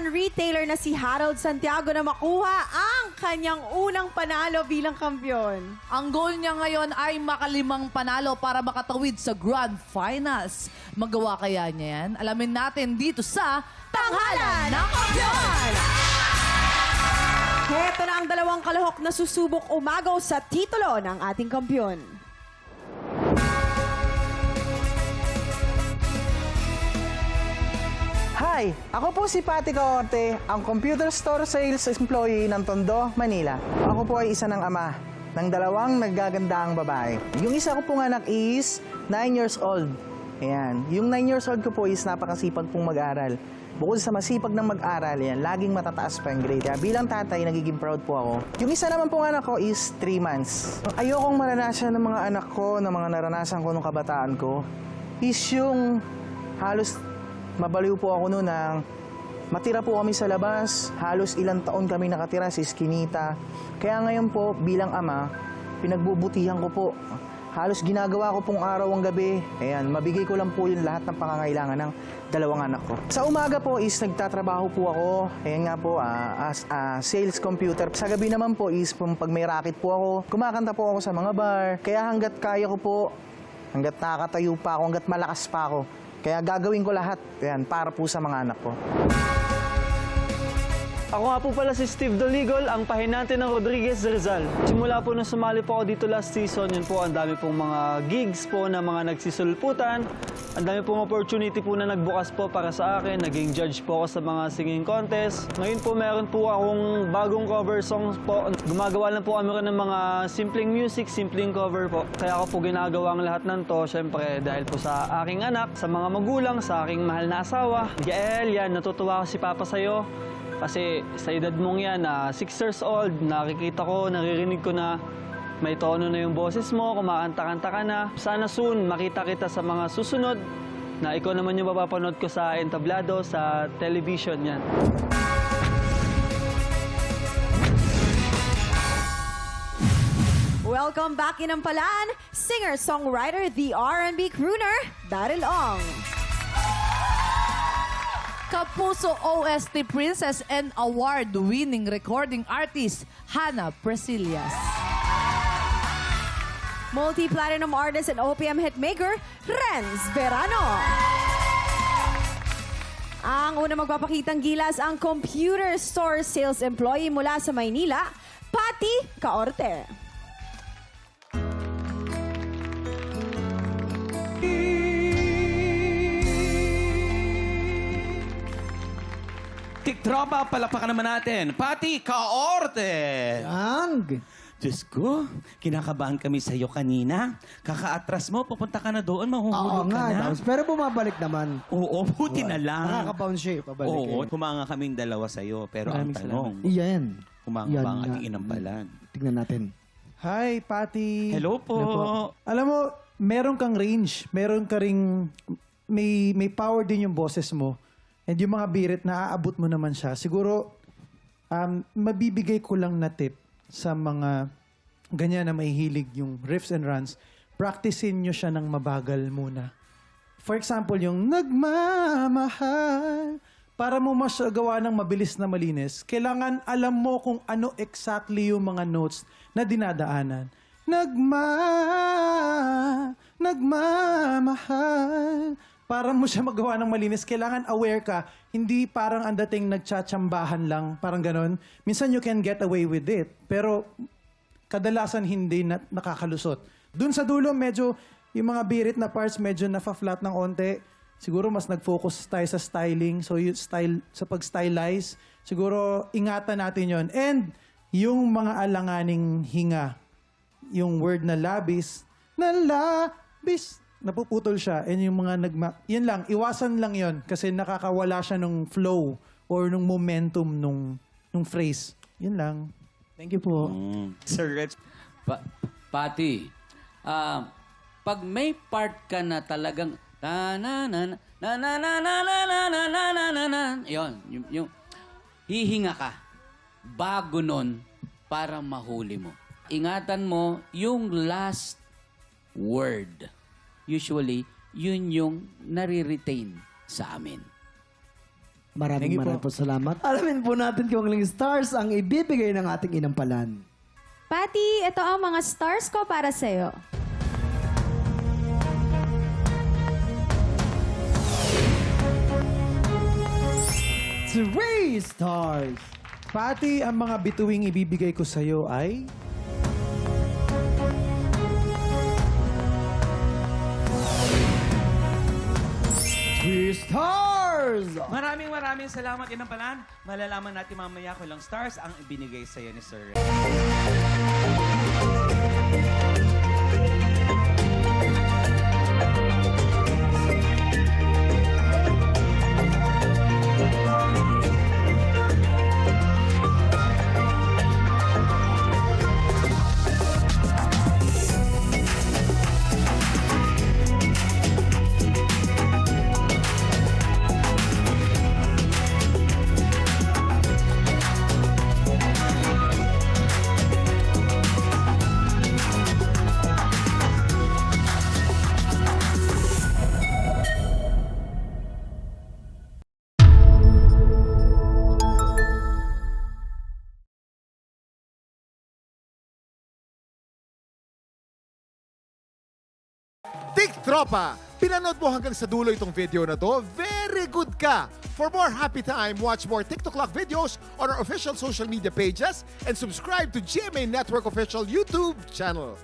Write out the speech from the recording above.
Second-hand retailer na si Harold Santiago na makuha ang kanyang unang panalo bilang kampiyon. Ang goal niya ngayon ay makalimang panalo para makatawid sa Grand Finals. Magawa kaya niya yan? Alamin natin dito sa Tanghalan ng Kampiyon! Heto na ang dalawang kalahok na susubok umagaw sa titulo ng ating kampiyon. Hi! Ako po si Patty Caorte, ang Computer Store Sales Employee ng Tondo, Manila. Ako po ay isa ng ama ng dalawang nagagandahang babae. Yung isa ko pong anak is 9 years old. Ayan. Yung 9 years old ko po is napakasipag pong mag-aral. Bukod sa masipag ng mag-aral, yan, laging matataas pa yung grade. Kaya bilang tatay, nagiging proud po ako. Yung isa naman pong anak ko is 3 months. Ayokong maranasan ng mga anak ko, ng mga naranasan ko nung kabataan ko, is yung halos mabaliw po ako noon nang matira po kami sa labas. Halos ilang taon kami nakatira sa Eskinita. Kaya ngayon po, bilang ama, pinagbubutihan ko po. Halos ginagawa ko pong araw ang gabi. Ayan, mabigay ko lang po yung lahat ng pangangailangan ng dalawang anak ko. Sa umaga po is nagtatrabaho po ako. Ayan nga po, as sales computer. Sa gabi naman po is pag may racket po ako, kumakanta po ako sa mga bar. Kaya hanggat kaya ko po, hanggat nakakatayo pa ako, hanggat malakas pa ako, kaya gagawin ko lahat yan para po sa mga anak ko. Ako nga po pala si Steve Doligol, ang pahinante ng Rodriguez Rizal. Simula po nung sumali po ako dito last season, yun po, ang dami pong mga gigs po na mga nagsisulputan. Ang dami pong opportunity po na nagbukas po para sa akin. Naging judge po ako sa mga singing contest. Ngayon po meron po akong bagong cover songs po. Gumagawa lang po kami rin ng mga simpleng music, simpleng cover po. Kaya ako po ginagawa ang lahat ng to, syempre dahil po sa aking anak, sa mga magulang, sa aking mahal na asawa. Gael, yan, natutuwa ako si Papa sa'yo. Kasi sa edad mong yan, 6 years old, nakikita ko, naririnig ko na may tono na yung boses mo, kumakanta-kanta ka na. Sana soon makita kita sa mga susunod na ikaw naman yung mapapanood ko sa entablado, sa television yan. Welcome back inampalaan, singer-songwriter, the R&B crooner, Daryl Ong. Kapuso OST Princess and award-winning recording artist, Hannah Presillas. Multi-platinum artist and OPM hitmaker, Renz Verano. Ang unang magpapakitang gilas ang computer store sales employee mula sa Maynila, Patty Caorte. Tiktropa, palakpakan naman natin. Patty Caorte! Ang! Diyos ko, kinakabahan kami sa iyo kanina. Kakaatras mo, pupunta ka na doon, Oo mahuhulog ka nga, na. Dams. Pero bumabalik naman. Oo, buti na lang. Nakaka-bounce siya, pabalik Oo, eh. humanga kaming dalawa sa iyo. Pero ang tanong, Iyan. humanga Yan ba ang nga. ating inampalan? Tignan natin. Hi, Patty. Hello po. Alam mo, meron kang range. Meron ka ring... May power din yung boses mo. And yung mga birit, naaabot mo naman siya. Siguro, mabibigay ko lang na tip sa mga ganyan na may hilig yung riffs and runs. Practicein nyo siya ng mabagal muna. For example, yung nagmamahal. Para mo masagawa ng mabilis na malinis, kailangan alam mo kung ano exactly yung mga notes na dinadaanan. Nagmamahal. Para mo siya magawa ng malinis, kailangan aware ka. Hindi parang ang dating nagtsatsambahan lang, parang ganon. Minsan you can get away with it, pero kadalasan hindi na nakakalusot. Dun sa dulo, medyo yung mga birit na parts medyo nafa-flat ng onte. Siguro mas nag-focus tayo sa styling. So yung style, sa pag-stylize, siguro ingatan natin yon. And yung mga alanganing hinga, yung word na labis, napuputol siya. And yung mga yan lang, iwasan lang yon kasi nakakawala siya ng flow or ng momentum nung phrase. Yun lang. Thank you po. Sir Reds, Patty, pag may part ka na talagang yung hihinga ka bago nun para mahuli mo. Ingatan mo yung last word. Usually, yun yung nare-retain sa amin. Thank you Maraming po. po salamat. Alamin po natin kung ilang stars ang ibibigay ng ating inampalan. Patty, ito ang mga stars ko para sa'yo. Three stars! Pati ang mga bituing ibibigay ko sa'yo ay... Three stars! Maraming salamat, Inampalan. Malalaman natin mamaya kung ilang stars ang ibinigay sa'yo ni Sir. Tik Tropa! Pinanood mo hanggang sa dulo itong video na to? Very good ka! For more happy time, watch more TikTok Clock videos on our official social media pages and subscribe to GMA Network official YouTube channel.